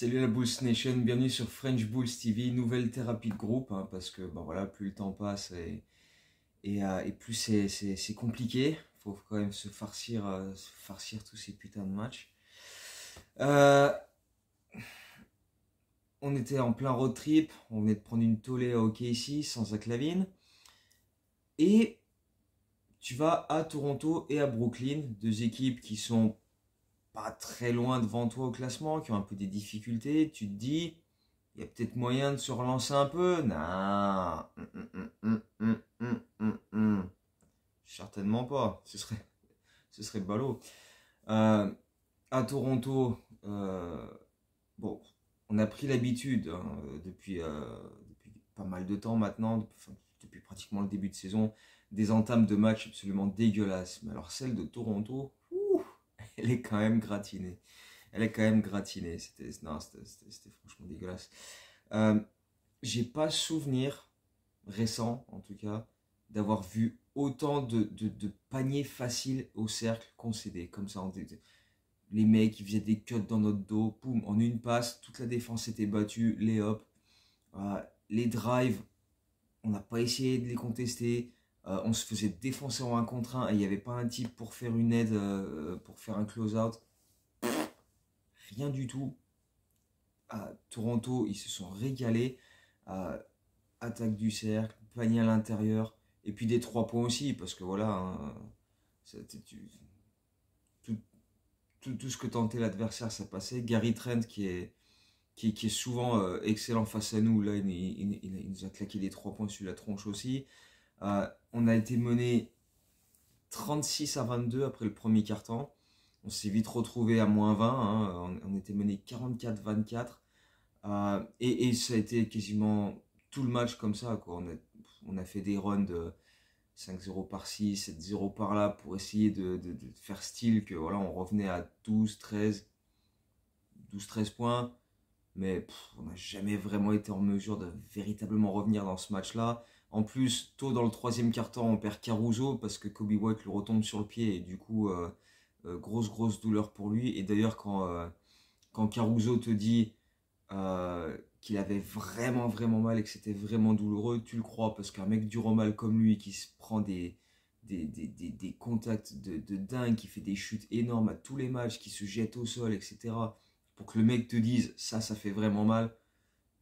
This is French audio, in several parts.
Salut la Bulls Nation, bienvenue sur French Bulls TV, nouvelle thérapie de groupe, hein, parce que voilà, plus le temps passe et plus c'est compliqué. Faut quand même se farcir tous ces putains de matchs. Euh, on était en plein road trip, on venait de prendre une tollée à OKC sans Zach LaVine. Et tu vas à Toronto et à Brooklyn, deux équipes qui sont pas très loin devant toi au classement, qui ont un peu des difficultés. Tu te dis, il y a peut-être moyen de se relancer un peu. Non. Certainement pas. Ce serait ballot. Euh, à Toronto, bon, on a pris l'habitude depuis pas mal de temps maintenant, depuis pratiquement le début de saison, des entames de matchs absolument dégueulasses. Mais alors celle de Toronto, elle est quand même gratinée. Elle est quand même gratinée. C'était franchement dégueulasse. Euh, j'ai pas souvenir récent, en tout cas, d'avoir vu autant de paniers faciles au cercle concédés. Comme ça, les mecs, ils faisaient des cuts dans notre dos. Poum, en une passe, toute la défense était battue. Les hop. Les drives, on n'a pas essayé de les contester. On se faisait défoncer en 1 contre 1 et il n'y avait pas un type pour faire une aide, pour faire un close-out. Rien du tout. À Toronto, ils se sont régalés. Attaque du cercle, panier à l'intérieur, et puis des 3 points aussi, parce que voilà, hein, tout, tout ce que tentait l'adversaire, ça passait. Gary Trent, qui est souvent excellent face à nous, là, il nous a claqué des 3 points sur la tronche aussi. On a été mené 36-22 après le premier quart-temps. On s'est vite retrouvé à -20, hein, on était mené 44-24. Et ça a été quasiment tout le match comme ça, quoi. On a fait des runs de 5-0 par-ci, 7-0 par-là pour essayer de faire style que voilà, on revenait à 12-13 points. Mais on n'a jamais vraiment été en mesure de véritablement revenir dans ce match-là. En plus, tôt dans le troisième quart-temps, on perd Caruso parce que Kobe White lui retombe sur le pied et du coup, grosse douleur pour lui. Et d'ailleurs, quand Caruso te dit qu'il avait vraiment mal et que c'était vraiment douloureux, tu le crois, parce qu'un mec dur au mal comme lui qui se prend des contacts de dingue, qui fait des chutes énormes à tous les matchs, qui se jette au sol, etc., pour que le mec te dise ça fait vraiment mal,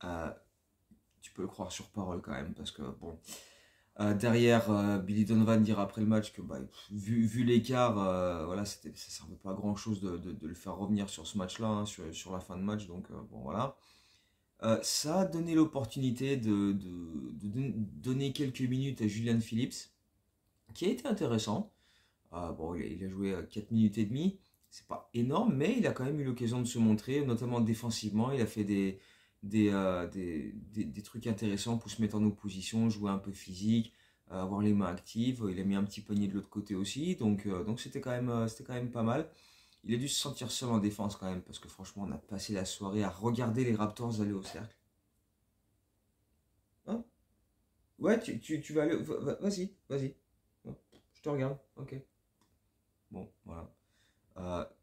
euh, tu peux le croire sur parole quand même, parce que bon. Derrière, Billy Donovan dira après le match que vu l'écart, voilà, ça ne servait pas à grand chose de le faire revenir sur ce match-là, hein, sur la fin de match. Donc bon voilà. Ça a donné l'opportunité de donner quelques minutes à Julian Phillips, qui a été intéressant. Bon, il a joué 4 minutes et demie, c'est pas énorme, mais il a quand même eu l'occasion de se montrer, notamment défensivement. Il a fait des trucs intéressants pour se mettre en opposition, jouer un peu physique, avoir les mains actives. Il a mis un petit panier de l'autre côté aussi, donc c'était quand même pas mal. Il a dû se sentir seul en défense quand même, parce que franchement, on a passé la soirée à regarder les Raptors aller au cercle. Hein? Ouais, tu vas aller. Vas-y, vas-y. Je te regarde. Ok. Bon, voilà.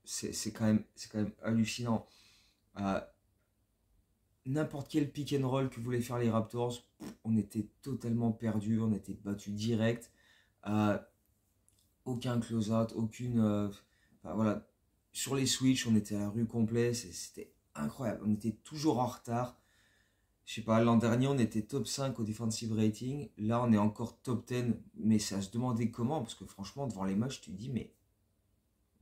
C'est quand même hallucinant. Euh, N'importe quel pick and roll que voulaient faire les Raptors, on était totalement perdus, on était battus direct. Euh, Aucun close-out, aucune. Enfin, voilà. Sur les switches, on était à la rue complet, c'était incroyable. On était toujours en retard. Je sais pas, l'an dernier, on était top 5 au defensive rating. Là, on est encore top 10, mais ça se demandait comment, parce que franchement, devant les matchs, tu te dis, mais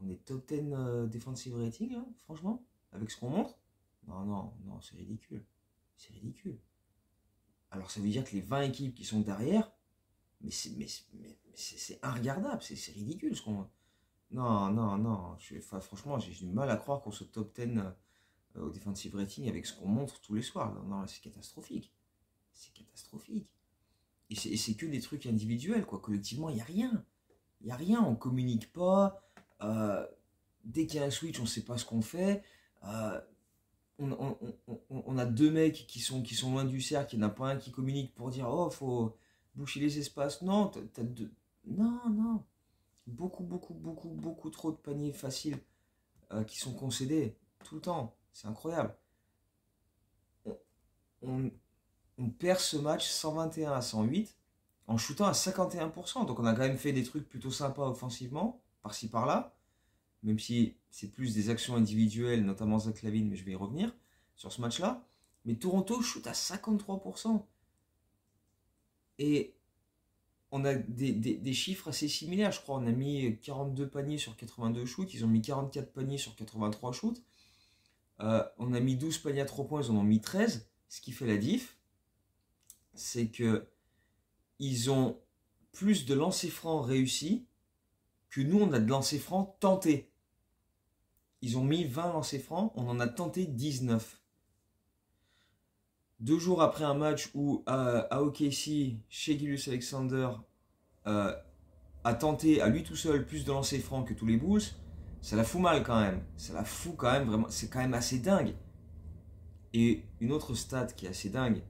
on est top 10 defensive rating, hein, franchement, avec ce qu'on montre. Non, non, non, c'est ridicule. C'est ridicule. Alors, ça veut dire que les 20 équipes qui sont derrière, mais c'est inregardable, c'est ridicule ce qu'on. Non, non, non. Enfin, franchement, j'ai du mal à croire qu'on soit top 10 au defensive rating avec ce qu'on montre tous les soirs. Non, non, c'est catastrophique. C'est catastrophique. Et c'est que des trucs individuels, quoi. Collectivement, il n'y a rien. Il n'y a rien, on communique pas. Dès qu'il y a un switch, on ne sait pas ce qu'on fait. Euh, on a deux mecs qui sont loin du cercle, il n'y en a pas un qui communique pour dire oh, faut boucher les espaces. Non, t'as deux. Non, non. Beaucoup trop de paniers faciles qui sont concédés tout le temps. C'est incroyable. on perd ce match 121-108 en shootant à 51%. Donc on a quand même fait des trucs plutôt sympas offensivement, par-ci par-là, même si c'est plus des actions individuelles, notamment Zach LaVine, mais je vais y revenir sur ce match-là. Mais Toronto shoot à 53%. Et on a des chiffres assez similaires, je crois. On a mis 42 paniers sur 82 shoots, ils ont mis 44 paniers sur 83 shoots. On a mis 12 paniers à 3 points, ils en ont mis 13. Ce qui fait la diff, c'est que ils ont plus de lancers francs réussis que nous, on a de lancers francs tentés. Ils ont mis 20 lancers francs, on en a tenté 19. 2 jours après un match où à OKC, Shai Gilgeous-Alexander a tenté à lui tout seul plus de lancers francs que tous les Bulls, ça la fout mal quand même. Ça la fout quand même vraiment. C'est quand même assez dingue. Et une autre stat qui est assez dingue,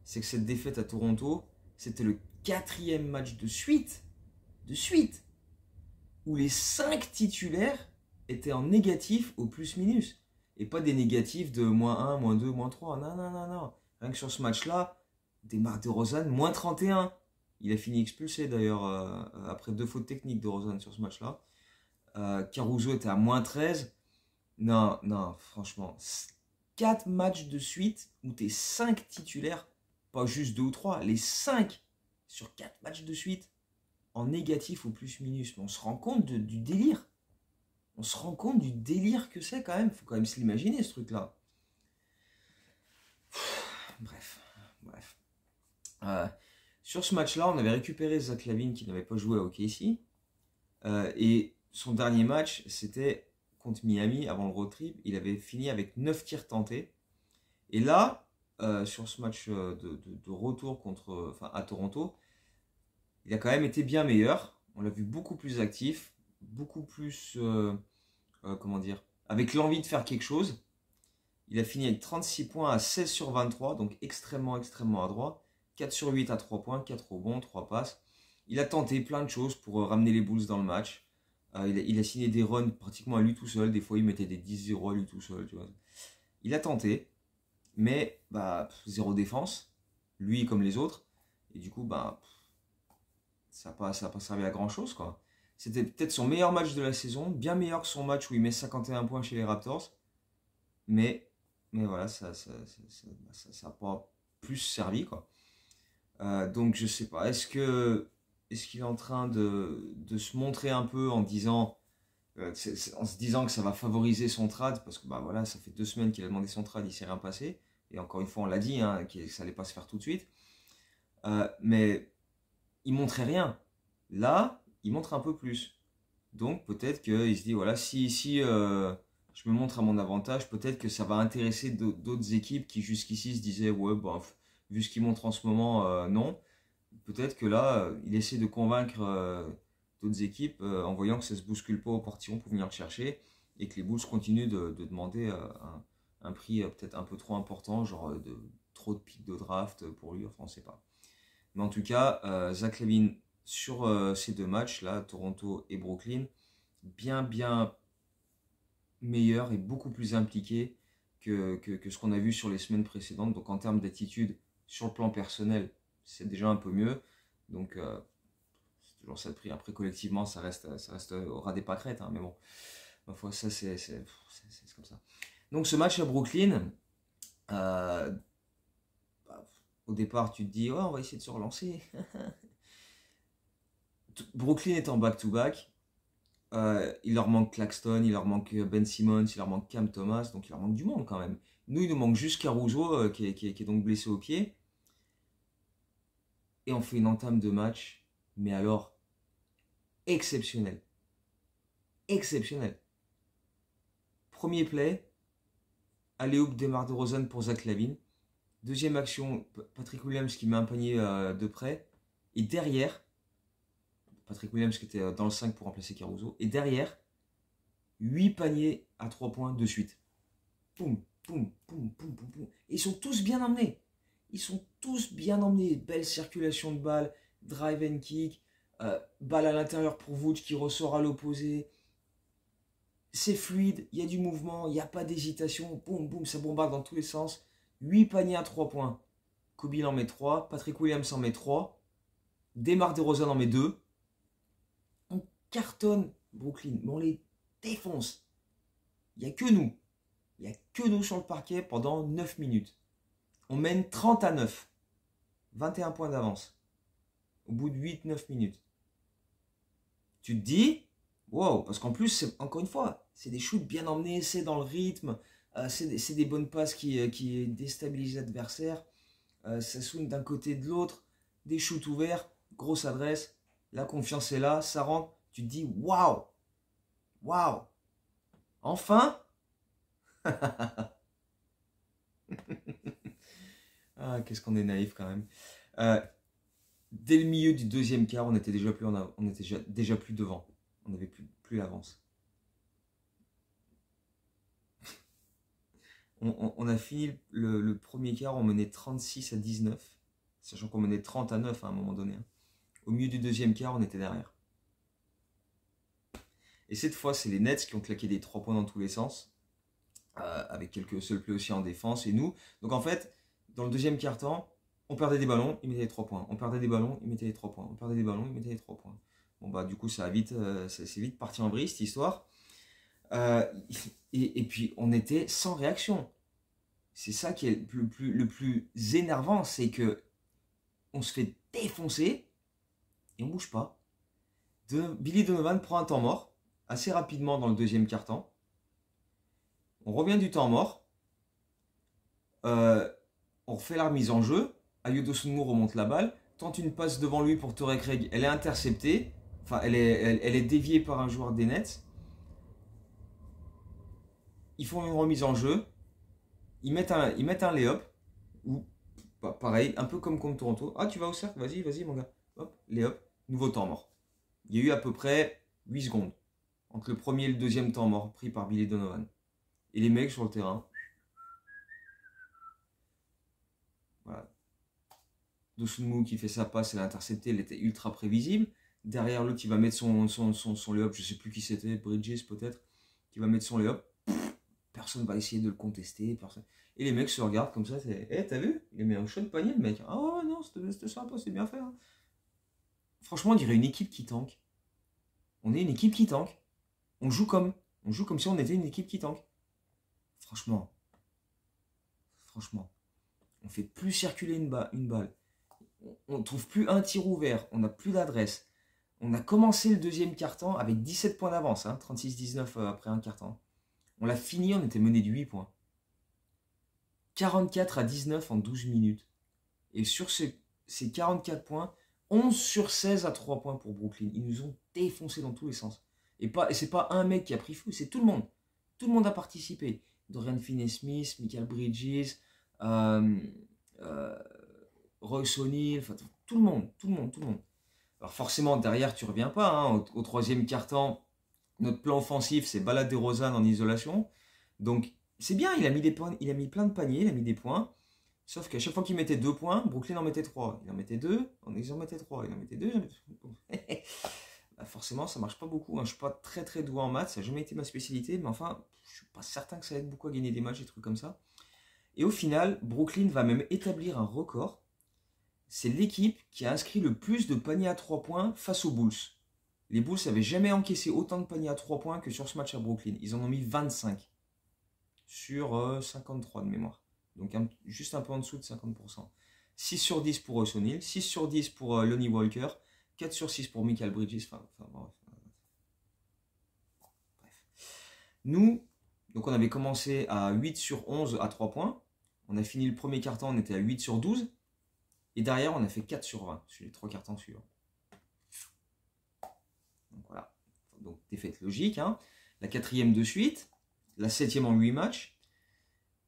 c'est que cette défaite à Toronto, c'était le 4e match de suite, où les 5 titulaires étaient en négatif au plus-minus. Et pas des négatifs de -1, -2, -3. Non, non, non, non. Rien que sur ce match-là, DeMar DeRozan, -31. Il a fini expulsé d'ailleurs après 2 fautes techniques de DeRozan sur ce match-là. Caruso était à -13. Non, non, franchement. 4 matchs de suite où tes 5 titulaires, pas juste 2 ou 3, les 5 sur 4 matchs de suite en négatif au plus-minus. Mais on se rend compte du délire. On se rend compte du délire que c'est quand même. Faut quand même se l'imaginer ce truc-là. Bref. Sur ce match-là, on avait récupéré Zach LaVine qui n'avait pas joué à OKC. Et son dernier match, c'était contre Miami avant le road trip. Il avait fini avec 9 tirs tentés. Et là, sur ce match de retour à Toronto, il a quand même été bien meilleur. On l'a vu beaucoup plus actif, beaucoup plus, avec l'envie de faire quelque chose. Il a fini avec 36 points à 16 sur 23, donc extrêmement adroit. 4 sur 8 à 3 points, 4 rebonds, 3 passes. Il a tenté plein de choses pour ramener les Bulls dans le match. Il a signé des runs pratiquement à lui tout seul. Des fois, il mettait des 10-0 à lui tout seul. Tu vois. Il a tenté, mais zéro défense, lui comme les autres. Et du coup, ça n'a pas servi à grand-chose, quoi. C'était peut-être son meilleur match de la saison, bien meilleur que son match où il met 51 points chez les Raptors. Mais voilà, ça n'a pas plus servi, quoi. Donc je sais pas, est-ce qu'il est en train de se montrer un peu en se disant que ça va favoriser son trade, parce que voilà, ça fait 2 semaines qu'il a demandé son trade, il s'est rien passé, et encore une fois on l'a dit, hein, que ça allait pas se faire tout de suite, mais il montrait rien. Là, il montre un peu plus. Donc peut-être qu'il se dit, voilà, si je me montre à mon avantage, peut-être que ça va intéresser d'autres équipes qui jusqu'ici se disaient, ouais, vu ce qu'il montre en ce moment, non. Peut-être que là, il essaie de convaincre d'autres équipes en voyant que ça ne se bouscule pas au portillon pour venir le chercher et que les Bulls continuent de demander un prix peut-être un peu trop important, genre trop de pics de draft pour lui, enfin on ne sait pas. Mais en tout cas, Zach LaVine sur ces 2 matchs, là, Toronto et Brooklyn, bien meilleur et beaucoup plus impliqué que ce qu'on a vu sur les semaines précédentes. Donc en termes d'attitude, sur le plan personnel, c'est déjà un peu mieux. Donc c'est toujours ça de prix. Après collectivement, ça reste au ras des pâquerettes, hein, mais bon, ma foi, ça c'est comme ça. Donc ce match à Brooklyn, au départ tu te dis, oh, on va essayer de se relancer. Brooklyn est en back-to-back. Il leur manque Claxton, il leur manque Ben Simmons, il leur manque Cam Thomas, donc il leur manque du monde quand même. Nous, il nous manque juste Caruso qui est donc blessé au pied. Et on fait une entame de match, mais alors exceptionnel. Premier play, alley-oop DeMar DeRozan pour Zach LaVine. Deuxième action, Patrick Williams qui met un panier de près. Et derrière, Patrick Williams qui était dans le 5 pour remplacer Caruso. Et derrière, 8 paniers à 3 points de suite. Poum. Et ils sont tous bien emmenés. Belle circulation de balles, drive and kick, balle à l'intérieur pour Vooch qui ressort à l'opposé. C'est fluide, il y a du mouvement, il n'y a pas d'hésitation. Boum, ça bombarde dans tous les sens. 8 paniers à 3 points. Kobe en met 3, Patrick Williams en met 3, DeMar DeRozan en met 2. On cartonne Brooklyn, mais on les défonce. Il n'y a que nous. Il n'y a que nous sur le parquet pendant 9 minutes. On mène 30-9. 21 points d'avance. Au bout de 8-9 minutes. Tu te dis, wow, parce qu'en plus, encore une fois, c'est des shoots bien emmenés, c'est dans le rythme, c'est des bonnes passes qui déstabilisent l'adversaire, ça swing d'un côté et de l'autre, des shoots ouverts, grosse adresse, la confiance est là, ça rentre, tu te dis, waouh, waouh, enfin. Ah, qu'est-ce qu'on est naïf quand même. Dès le milieu du deuxième quart, on était déjà plus devant. On n'avait plus l'avance. On a fini le premier quart, on menait 36-19, sachant qu'on menait 30-9 à un moment donné. Au milieu du deuxième quart, on était derrière. Et cette fois, c'est les Nets qui ont claqué des 3 points dans tous les sens, avec quelques seuls plays aussi en défense, et nous. Donc en fait, dans le deuxième quart-temps, on perdait des ballons, ils mettaient les 3 points. On perdait des ballons, ils mettaient les 3 points. On perdait des ballons, ils mettaient les 3 points. Bon bah du coup, c'est vite parti en vrille cette histoire. Et puis, on était sans réaction. C'est ça qui est le plus énervant, c'est que on se fait défoncer et on bouge pas. Billy Donovan prend un temps mort assez rapidement dans le deuxième quart-temps. On revient du temps mort. On refait la remise en jeu. Ayo Dosunmu remonte la balle, tente une passe devant lui pour Torrey Craig. Elle est interceptée. Enfin, elle est déviée par un joueur des Nets. Ils font une remise en jeu. Ils mettent un lay-up. Ou, pareil, un peu comme contre Toronto. Ah, tu vas au cercle? Vas-y, mon gars. Hop, lay-up. Nouveau temps mort. Il y a eu à peu près 8 secondes entre le premier et le deuxième temps mort pris par Billy Donovan. Et les mecs sur le terrain. Voilà. Dosunmu qui fait sa passe, elle a intercepté, elle était ultra prévisible. Derrière l'autre, il va mettre son lay-up, je sais plus qui c'était, Bridges peut-être, qui va mettre son lay-up. Personne va essayer de le contester. Personne. Et les mecs se regardent comme ça, t'as vu? Il a mis un shot de panier, le mec. Ah ouais, non, c'était sympa, c'est bien fait. Hein. Franchement, on dirait une équipe qui tank. On est une équipe qui tank. On joue comme si on était une équipe qui tank. Franchement. On fait plus circuler une balle. On ne trouve plus un tir ouvert. On n'a plus d'adresse. On a commencé le deuxième quart-temps avec 17 points d'avance. Hein, 36-19 après un quart-temps. On l'a fini, on était mené de 8 points. 44-19 en 12 minutes. Et sur ces 44 points, 11 sur 16 à 3 points pour Brooklyn. Ils nous ont défoncé dans tous les sens. Et c'est pas un mec qui a pris fou, c'est tout le monde. Tout le monde a participé. Dorian Finney-Smith, Michael Bridges, Royce O'Neal, enfin, tout le monde. Alors forcément, derrière, tu reviens pas. Hein. Au troisième quart-temps, notre plan offensif, c'est balade DeRozan en isolation. Donc, c'est bien, il a mis plein de paniers, il a mis des points. Sauf qu'à chaque fois qu'il mettait 2 points, Brooklyn en mettait 3. Il en mettait 2, ils en mettaient 3. Il en mettait 2, ils en mettaient 3. Bah forcément, ça marche pas beaucoup. Hein. Je suis pas très très doué en maths, ça n'a jamais été ma spécialité. Mais enfin, je suis pas certain que ça aide beaucoup à gagner des matchs, des trucs comme ça. Et au final, Brooklyn va même établir un record. C'est l'équipe qui a inscrit le plus de paniers à 3 points face aux Bulls. Les Bulls n'avaient jamais encaissé autant de paniers à 3 points que sur ce match à Brooklyn. Ils en ont mis 25 sur 53 de mémoire. Donc juste un peu en dessous de 50%. 6 sur 10 pour Royce O'Neal, 6 sur 10 pour Lonnie Walker, 4 sur 6 pour Michael Bridges. Bref. Nous, donc on avait commencé à 8 sur 11 à 3 points. On a fini le premier quart-temps, on était à 8 sur 12. Et derrière, on a fait 4 sur 20 sur les 3 quart-temps suivants. Donc voilà. Donc défaite logique. Hein. La 4e de suite. La 7e en 8 matchs.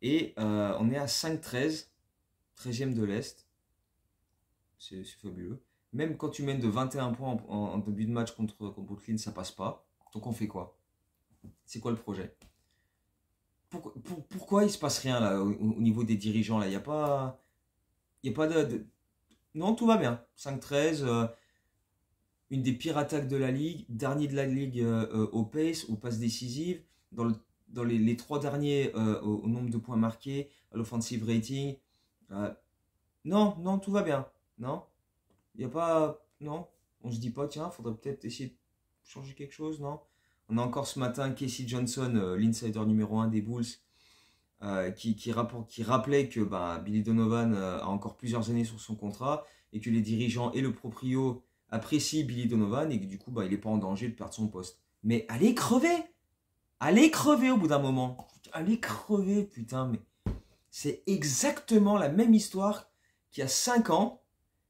Et on est à 5-13. 13e de l'Est. C'est fabuleux. Même quand tu mènes de 21 points en début de match contre Brooklyn, ça passe pas. Donc on fait quoi? C'est quoi le projet? Pourquoi il se passe rien là au niveau des dirigeants là? Il n'y a pas de... Non, tout va bien. 5-13, une des pires attaques de la ligue, dernier de la ligue au pace, aux passes décisives. Dans dans les 3 derniers au nombre de points marqués, à l'offensive rating. Non, tout va bien. Non, il n'y a pas... Non, on se dit pas, tiens, faudrait peut-être essayer de changer quelque chose, non? On a encore ce matin Casey Johnson, l'insider numéro 1 des Bulls, qui rappelait que Billy Donovan a encore plusieurs années sur son contrat et que les dirigeants et le proprio apprécient Billy Donovan et que du coup il n'est pas en danger de perdre son poste. Mais allez crever au bout d'un moment. Allez crever, putain, mais c'est exactement la même histoire qu'il y a 5 ans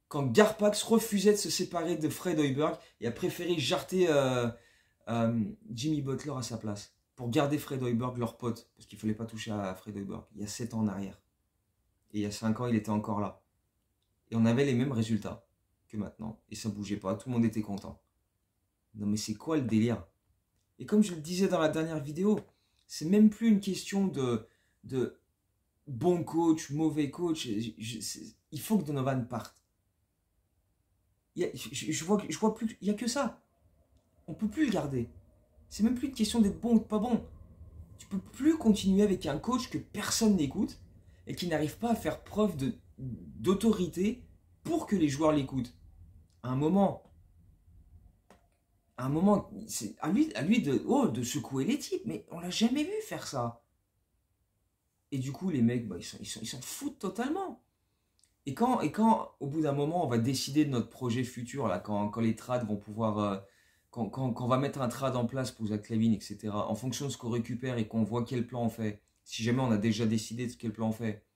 quand Garpax refusait de se séparer de Fred Hoiberg et a préféré jarter Jimmy Butler à sa place pour garder Fred Hoiberg, leur pote, parce qu'il ne fallait pas toucher à Fred Hoiberg. Il y a 7 ans en arrière. Et il y a 5 ans, il était encore là. Et on avait les mêmes résultats que maintenant. Et ça ne bougeait pas, tout le monde était content. Non mais c'est quoi le délire? Et comme je le disais dans la dernière vidéo, c'est même plus une question de bon coach, mauvais coach. Il faut que Donovan parte. Je vois plus, il n'y a que ça. On ne peut plus le garder. C'est même plus une question d'être bon ou de pas bon. Tu peux plus continuer avec un coach que personne n'écoute et qui n'arrive pas à faire preuve d'autorité pour que les joueurs l'écoutent. À un moment, c'est à lui de secouer les types, mais on l'a jamais vu faire ça. Et du coup, les mecs, ils s'en foutent totalement. Et quand, au bout d'un moment, on va décider de notre projet futur, là, quand les trades vont pouvoir... quand on va mettre un trade en place pour Zach LaVine, etc., en fonction de ce qu'on récupère et qu'on voit quel plan on fait, si jamais on a déjà décidé de quel plan on fait,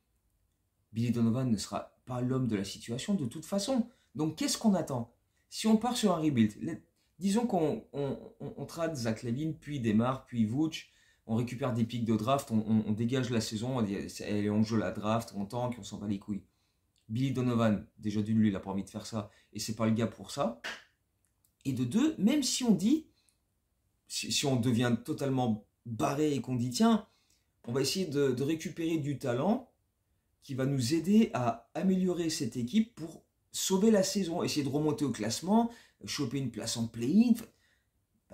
Billy Donovan ne sera pas l'homme de la situation de toute façon. Donc qu'est-ce qu'on attend? Si on part sur un rebuild, disons qu'on trade Zach LaVine, puis Demar, puis Vooch, on récupère des pics de draft, on dégage la saison, on dit allez, on joue la draft, on tank, on s'en bat les couilles. Billy Donovan, déjà d'une, lui, il n'a pas envie de faire ça, et c'est pas le gars pour ça. Et de deux, même si on dit, si on devient totalement barré et qu'on dit tiens, on va essayer de récupérer du talent qui va nous aider à améliorer cette équipe pour sauver la saison, essayer de remonter au classement, choper une place en play-in.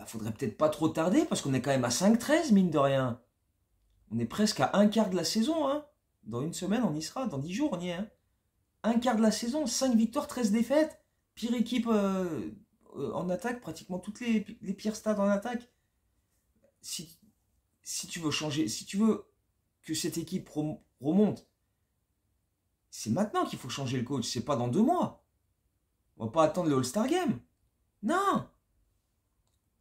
Faudrait peut-être pas trop tarder parce qu'on est quand même à 5-13, mine de rien. On est presque à un quart de la saison. Hein. Dans une semaine, on y sera. Dans 10 jours, on y est. Hein. Un quart de la saison, 5 victoires, 13 défaites. Pire équipe en attaque, pratiquement toutes les pires stats en attaque. Si tu veux changer, si tu veux que cette équipe remonte, c'est maintenant qu'il faut changer le coach, c'est pas dans 2 mois. On va pas attendre le All-Star Game. Non.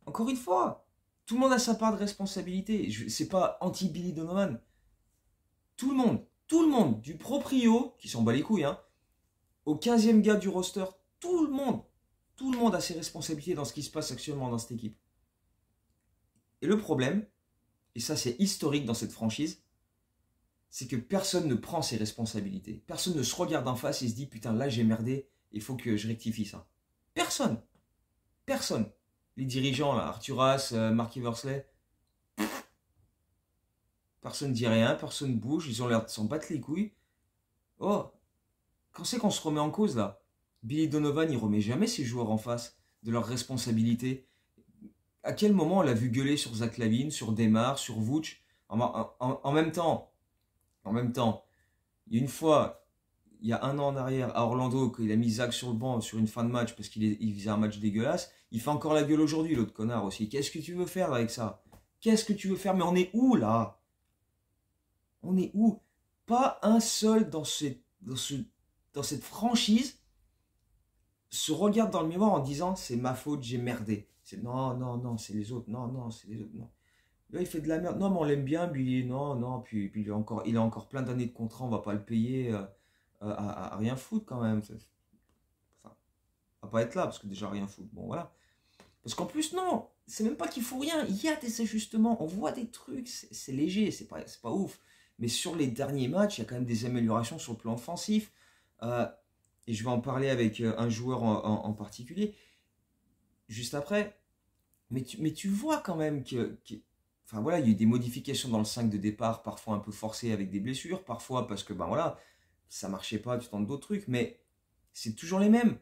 Encore une fois, tout le monde a sa part de responsabilité. C'est pas anti-Billy Donovan. Tout le monde, du proprio, qui s'en bat les couilles, hein, au 15e gars du roster, tout le monde a ses responsabilités dans ce qui se passe actuellement dans cette équipe. Et le problème, et ça c'est historique dans cette franchise, c'est que personne ne prend ses responsabilités. Personne ne se regarde en face et se dit « Putain, là j'ai merdé, il faut que je rectifie ça. » Personne. Personne. Les dirigeants, là, Arturas, Mark Eversley, personne ne dit rien, personne ne bouge, ils ont l'air de s'en battre les couilles. Oh, quand c'est qu'on se remet en cause, là? Billy Donovan, il remet jamais ses joueurs en face de leurs responsabilités. À quel moment on l'a vu gueuler sur Zach LaVine, sur Demar, sur Vooch en même temps, il y a une fois, il y a 1 an en arrière, à Orlando, quand il a mis Zach sur le banc sur une fin de match parce qu'il faisait un match dégueulasse, il fait encore la gueule aujourd'hui, l'autre connard aussi. Qu'est-ce que tu veux faire avec ça? Qu'est-ce que tu veux faire? Mais on est où là? On est où? Pas un seul dans cette franchise se regarde dans le miroir en disant c'est ma faute, j'ai merdé. Non, c'est les autres. Non, c'est les autres. Non. Là, il fait de la merde. Non, mais on l'aime bien, Billy. Non. Puis il a encore plein d'années de contrat, on va pas le payer à rien foutre quand même. Enfin, on va pas être là parce que déjà rien foutre. Bon, voilà. Parce qu'en plus, non, c'est même pas qu'il faut rien. Il y a des ajustements, on voit des trucs, c'est léger, c'est pas ouf. Mais sur les derniers matchs, il y a quand même des améliorations sur le plan offensif. Et je vais en parler avec un joueur en particulier juste après. Mais tu vois quand même enfin voilà, il y a eu des modifications dans le 5 de départ, parfois un peu forcées avec des blessures, parfois parce que voilà, ça marchait pas, tu tentes d'autres trucs, mais c'est toujours les mêmes.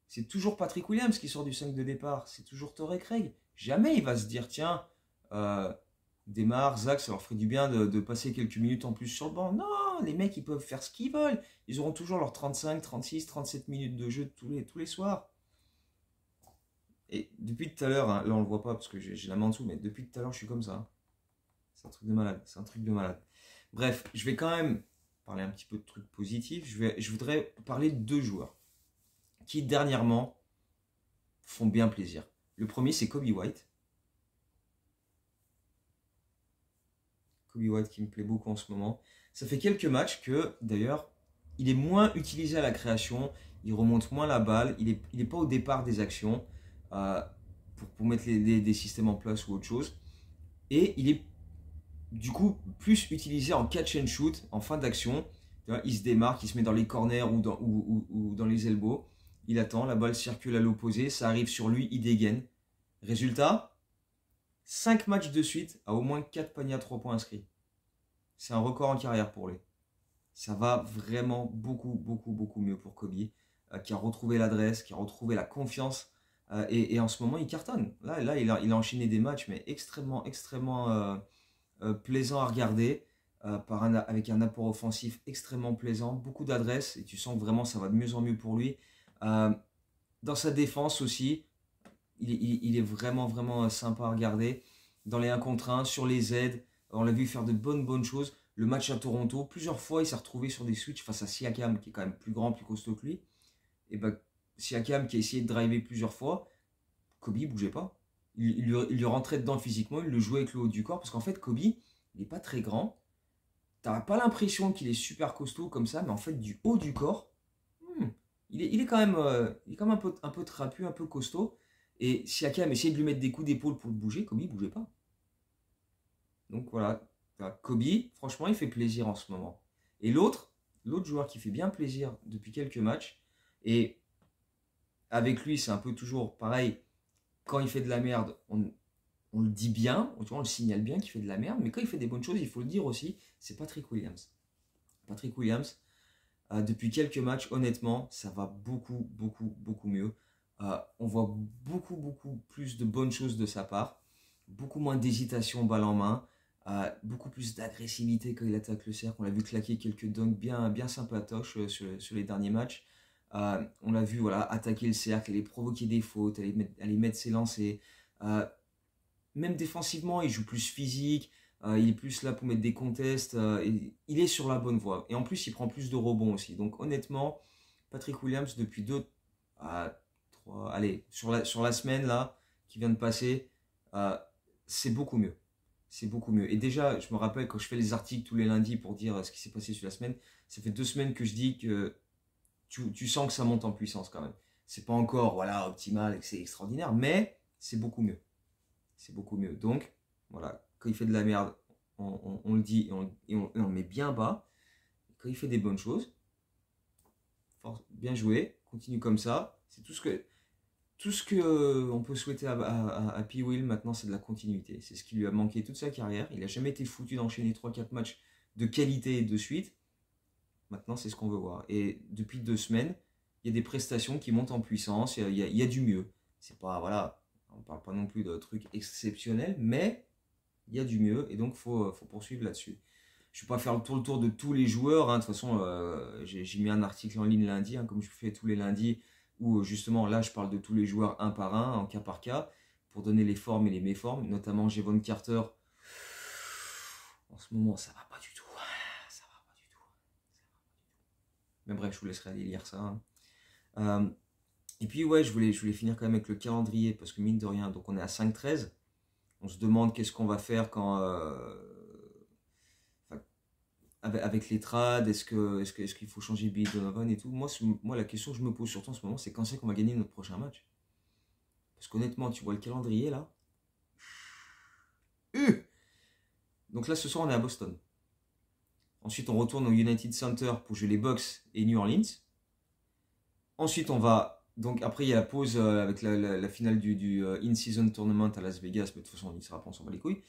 C'est toujours Patrick Williams qui sort du 5 de départ, c'est toujours Torrey Craig. Jamais il va se dire tiens, démarrent. Zach, ça leur ferait du bien de passer quelques minutes en plus sur le banc. Non, les mecs, ils peuvent faire ce qu'ils veulent. Ils auront toujours leurs 35, 36, 37 minutes de jeu tous les soirs. Et depuis tout à l'heure, hein, là on le voit pas parce que j'ai la main en dessous, mais depuis tout à l'heure, je suis comme ça. C'est un truc de malade. C'est un truc de malade. Bref, je vais quand même parler un petit peu de trucs positifs. Je voudrais parler de 2 joueurs qui, dernièrement, font bien plaisir. Le premier, c'est Coby White. Coby White qui me plaît beaucoup en ce moment. Ça fait quelques matchs que, d'ailleurs, il est moins utilisé à la création, il remonte moins la balle, il est pas au départ des actions euh, pour mettre des systèmes en place ou autre chose. Et il est du coup plus utilisé en catch and shoot, en fin d'action. Il se démarque, il se met dans les corners ou dans les elbows. Il attend, la balle circule à l'opposé, ça arrive sur lui, il dégaine. Résultat, 5 matchs de suite à au moins 4 paniers à 3 points inscrits. C'est un record en carrière pour lui. Ça va vraiment beaucoup mieux pour Coby, qui a retrouvé l'adresse, qui a retrouvé la confiance. Et en ce moment, il cartonne. Là il a enchaîné des matchs, mais extrêmement plaisant à regarder, avec un apport offensif extrêmement plaisant, beaucoup d'adresse, et tu sens que vraiment ça va de mieux en mieux pour lui. Dans sa défense aussi, il est vraiment sympa à regarder. Dans les 1 contre 1, sur les aides, on l'a vu faire de bonnes choses. Le match à Toronto, plusieurs fois il s'est retrouvé sur des switches face à Siakam, qui est quand même plus grand, plus costaud que lui. Et ben, Siakam qui a essayé de driver plusieurs fois, Coby bougeait pas. Il lui rentrait dedans physiquement, il le jouait avec le haut du corps, parce qu'en fait Coby, il n'est pas très grand. T'as pas l'impression qu'il est super costaud comme ça, mais en fait du haut du corps, il est quand même, un peu trapu, un peu costaud. Et Siakam essayait de lui mettre des coups d'épaule pour le bouger, Coby bougeait pas. Donc voilà, Coby, franchement, il fait plaisir en ce moment. Et l'autre joueur qui fait bien plaisir depuis quelques matchs, et avec lui, c'est un peu toujours pareil, quand il fait de la merde, on le dit bien, on le signale bien qu'il fait de la merde, mais quand il fait des bonnes choses, il faut le dire aussi, c'est Patrick Williams. Patrick Williams, depuis quelques matchs, honnêtement, ça va beaucoup mieux. On voit beaucoup plus de bonnes choses de sa part, beaucoup moins d'hésitation balle en main, beaucoup plus d'agressivité quand il attaque le cercle. On l'a vu claquer quelques dunks bien sympatoches sur les derniers matchs. On l'a vu attaquer le cercle, aller provoquer des fautes, aller mettre ses lancers. Même défensivement, il joue plus physique, il est plus là pour mettre des contests, il est sur la bonne voie. Et en plus, il prend plus de rebonds aussi. Donc honnêtement, Patrick Williams, depuis 3, allez, sur la semaine là, qui vient de passer, c'est beaucoup mieux. C'est beaucoup mieux. Et déjà, je me rappelle quand je fais les articles tous les lundis pour dire ce qui s'est passé sur la semaine, ça fait 2 semaines que je dis que tu sens que ça monte en puissance quand même. C'est pas encore optimal et que c'est extraordinaire, mais c'est beaucoup mieux. C'est beaucoup mieux. Donc, voilà, quand il fait de la merde, on le dit et on le met bien bas. Quand il fait des bonnes choses, bien joué, continue comme ça. C'est tout ce que on peut souhaiter à P. Will maintenant, c'est de la continuité. C'est ce qui lui a manqué toute sa carrière. Il n'a jamais été foutu d'enchaîner 3-4 matchs de qualité de suite. Maintenant, c'est ce qu'on veut voir. Et depuis 2 semaines, il y a des prestations qui montent en puissance. Il y a du mieux. C'est pas, on ne parle pas non plus de trucs exceptionnels, mais il y a du mieux. Et donc, il faut poursuivre là-dessus. Je ne vais pas faire le tour de tous les joueurs. De toute façon, j'ai mis un article en ligne lundi, comme je fais tous les lundis, où justement, là, je parle de tous les joueurs un par un, en cas par cas, pour donner les formes et les méformes. Notamment, Jevon Carter. En ce moment, ça va pas du tout. Ça va pas du tout. Mais bref, je vous laisserai aller lire ça. Et puis, ouais, je voulais finir quand même avec le calendrier, parce que mine de rien, donc on est à 5-13. On se demande qu'est-ce qu'on va faire quand... avec les trades, est-ce qu'il faut changer Billy Donovan et tout. Moi, la question que je me pose surtout en ce moment, c'est quand c'est qu'on va gagner notre prochain match. Parce qu'honnêtement, tu vois le calendrier là. Donc là, ce soir, on est à Boston. Ensuite, on retourne au United Center pour jouer les Bucks et New Orleans. Ensuite, on va... Donc après, il y a la pause avec la finale du In-Season Tournament à Las Vegas. Mais de toute façon, on y sera pas, on s'en bat les couilles.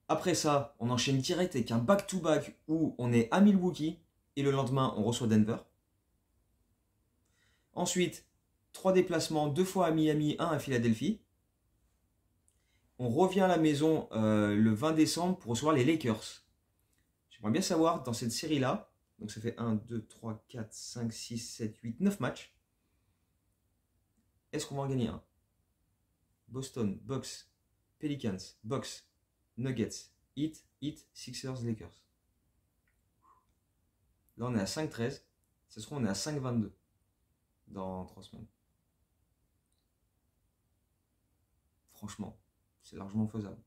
Après ça, on enchaîne direct avec un back-to-back où on est à Milwaukee et le lendemain, on reçoit Denver. Ensuite, 3 déplacements, 2 fois à Miami, 1 à Philadelphie. on revient à la maison le 20 décembre pour recevoir les Lakers. J'aimerais bien savoir, dans cette série-là, donc ça fait 1, 2, 3, 4, 5, 6, 7, 8, 9 matchs, est-ce qu'on va en gagner un? Boston, Bucks, Pelicans, Bucks, Nuggets, Heat, Sixers, Lakers. Là, on est à 5-13. Ça se trouve, on est à 5-22 dans 3 semaines. Franchement, c'est largement faisable.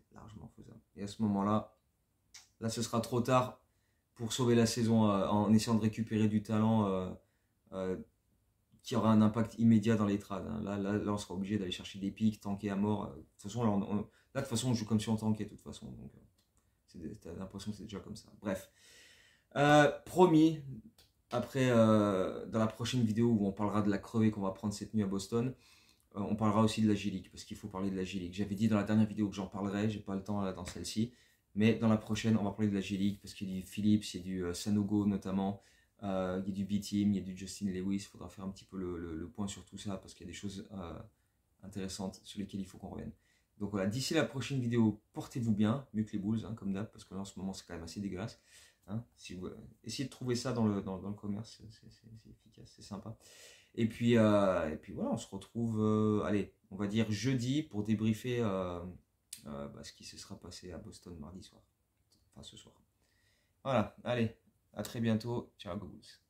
C'est largement faisable. Et à ce moment-là, là, ce sera trop tard pour sauver la saison en essayant de récupérer du talent euh, qui aura un impact immédiat dans les trades. Hein. Là, on sera obligé d'aller chercher des pics, tanker à mort. De toute façon, là, de toute façon, on joue comme si on tankait, de toute façon. Donc, t'as l'impression que c'est déjà comme ça. Bref. Promis, après, dans la prochaine vidéo où on parlera de la crevée qu'on va prendre cette nuit à Boston, on parlera aussi de la G-League, parce qu'il faut parler de la G-League. J'avais dit dans la dernière vidéo que j'en parlerai, j'ai pas le temps là, dans celle-ci. Mais dans la prochaine, on va parler de la G-League, parce qu'il y a du Phillips, il y a du Sanogo notamment, il y a du B-Team, il y a du Justin Lewis. Il faudra faire un petit peu le point sur tout ça, parce qu'il y a des choses intéressantes sur lesquelles il faut qu'on revienne. Donc voilà, d'ici la prochaine vidéo, portez-vous bien, mieux que les Bulls, hein, comme d'hab, parce que là en ce moment c'est quand même assez dégueulasse. Hein, si vous essayez de trouver ça dans le commerce, c'est efficace, c'est sympa. Et puis voilà, on se retrouve, allez, on va dire jeudi pour débriefer ce qui se sera passé à Boston mardi soir. Enfin ce soir. Voilà, allez, à très bientôt. Ciao, go Bulls.